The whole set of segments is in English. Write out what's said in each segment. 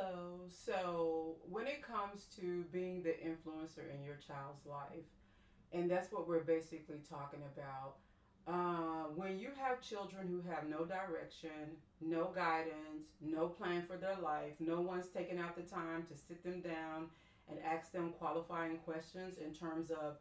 Hello. So, when it comes to being the influencer in your child's life, and that's what we're basically talking about, when you have children who have no direction, no guidance, no plan for their life, no one's taking out the time to sit them down and ask them qualifying questions in terms of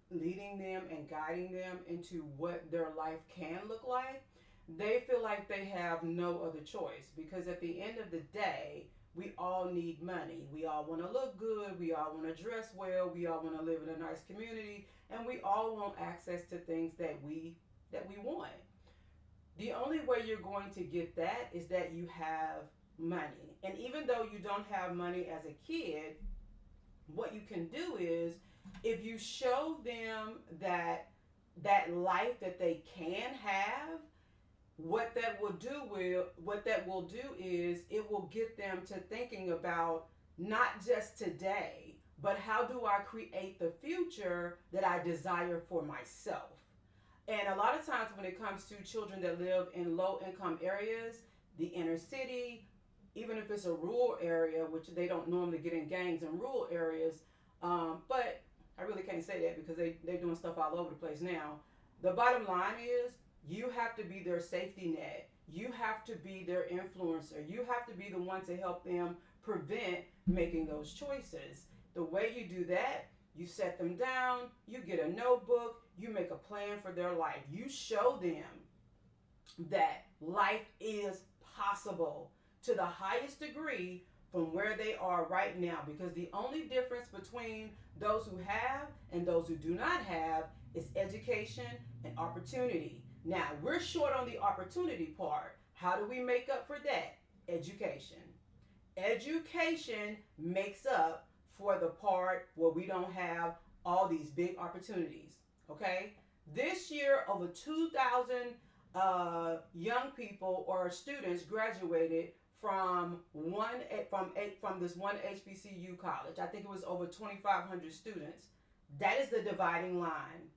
leading them and guiding them into what their life can look like, they feel like they have no other choice because at the end of the day, we all need money. We all want to look good. We all want to dress well. We all want to live in a nice community, and we all want access to things that we want. The only way you're going to get that is that you have money. And even though you don't have money as a kid, what you can do is if you show them that life that they can have, what that will do is it will get them to thinking about not just today, but how do I create the future that I desire for myself. And a lot of times when it comes to children that live in low income areas, the inner city, even if it's a rural area, which they don't normally get in gangs in rural areas, but I really can't say that because they're doing stuff all over the place now. The bottom line is you have to be their safety net. You have to be their influencer. You have to be the one to help them prevent making those choices. The way you do that, you set them down, you get a notebook, you make a plan for their life. You show them that life is possible to the highest degree from where they are right now, because the only difference between those who have and those who do not have is education and opportunity. Now, we're short on the opportunity part. How do we make up for that? Education. Education makes up for the part where we don't have all these big opportunities. Okay? This year, over 2,000 young people or students graduated from this one HBCU college. I think it was over 2,500 students. That is the dividing line.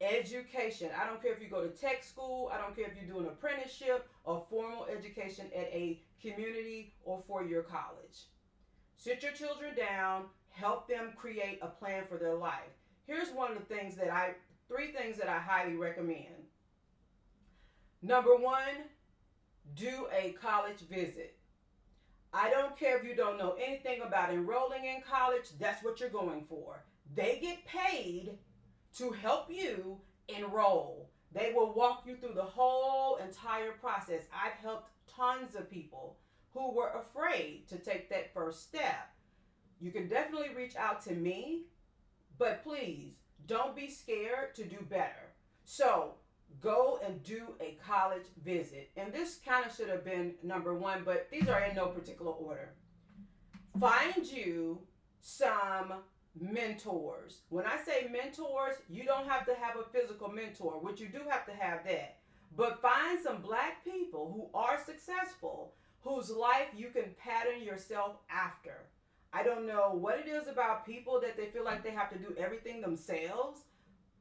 Education. I don't care if you go to tech school. I don't care if you do an apprenticeship or formal education at a community or four-year college. Sit your children down. Help them create a plan for their life. Here's three things that I highly recommend. Number one, do a college visit. I don't care if you don't know anything about enrolling in college, that's what you're going for. They get paid to help you enroll. They will walk you through the whole entire process. I've helped tons of people who were afraid to take that first step. You can definitely reach out to me, but please don't be scared to do better. So go and do a college visit. And this kind of should have been number one, but these are in no particular order. Find you some mentors. When I say mentors, you don't have to have a physical mentor, which you do have to have that. But find some black people who are successful, whose life you can pattern yourself after. I don't know what it is about people that they feel like they have to do everything themselves.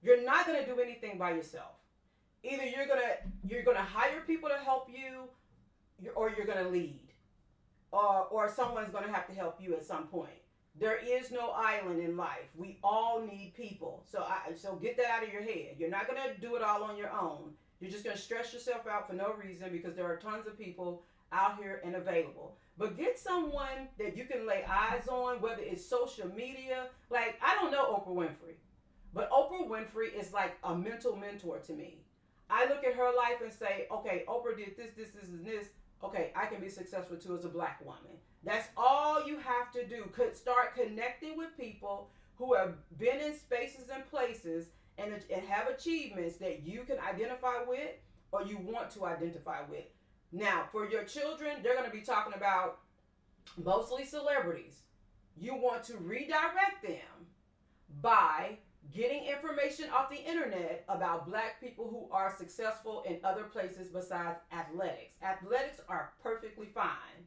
You're not going to do anything by yourself. Either you're gonna hire people to help you, or you're gonna lead, or someone's gonna have to help you at some point. There is no island in life. We all need people. So get that out of your head. You're not gonna do it all on your own. You're just gonna stress yourself out for no reason because there are tons of people out here and available. But get someone that you can lay eyes on, whether it's social media. Like, I don't know Oprah Winfrey, but Oprah Winfrey is like a mental mentor to me. I look at her life and say, okay, Oprah did and this. Okay, I can be successful too as a black woman. That's all you have to do. Could start connecting with people who have been in spaces and places and have achievements that you can identify with or you want to identify with. Now, for your children, they're going to be talking about mostly celebrities. You want to redirect them by getting information off the internet about black people who are successful in other places besides athletics. Athletics are perfectly fine,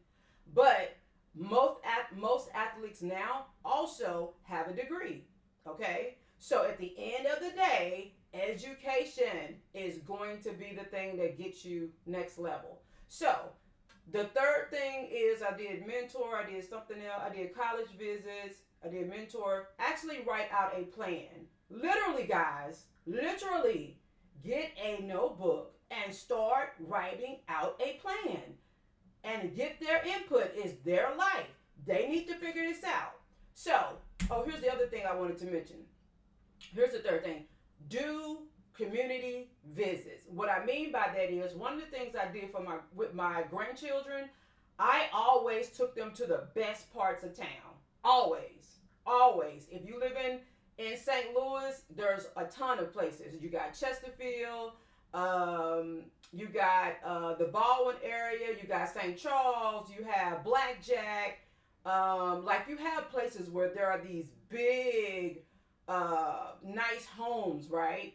but most athletes now also have a degree. Okay, so at the end of the day, education is going to be the thing that gets you next level. So the third thing is I did mentor, I did something else, I did college visits, I did mentor. Actually write out a plan. Literally, guys, literally get a notebook and start writing out a plan and get their input. Is their life. They need to figure this out. So, here's the other thing I wanted to mention. Here's the third thing. Do community visits. What I mean by that is, one of the things I did with my grandchildren, I always took them to the best parts of town. Always. Always. If you live in St. Louis, there's a ton of places. You got Chesterfield, you got the Baldwin area, you got St. Charles, you have Blackjack. Like, you have places where there are these big, nice homes, right?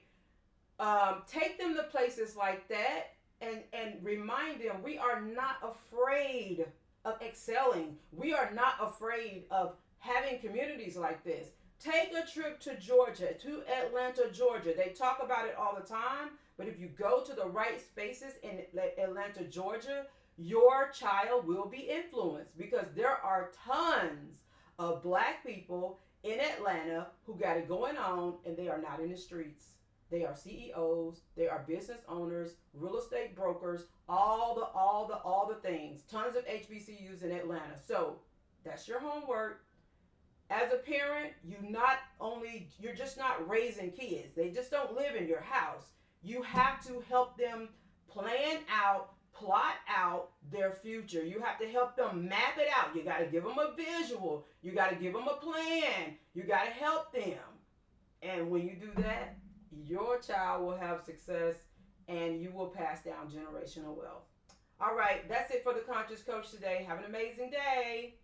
Take them to places like that and remind them we are not afraid of excelling. We are not afraid of having communities like this. Take a trip to Georgia, to Atlanta, Georgia. They talk about it all the time, but if you go to the right spaces in Atlanta, Georgia, your child will be influenced, because there are tons of black people in Atlanta who got it going on, and they are not in the streets. They are CEOs, they are business owners, real estate brokers, all the things. Tons of HBCUs in Atlanta. So that's your homework. As a parent, you're just not raising kids. They just don't live in your house. You have to help them plan out, plot out their future. You have to help them map it out. You got to give them a visual. You got to give them a plan. You got to help them. And when you do that, your child will have success, and you will pass down generational wealth. All right, that's it for the Conscious Coach today. Have an amazing day.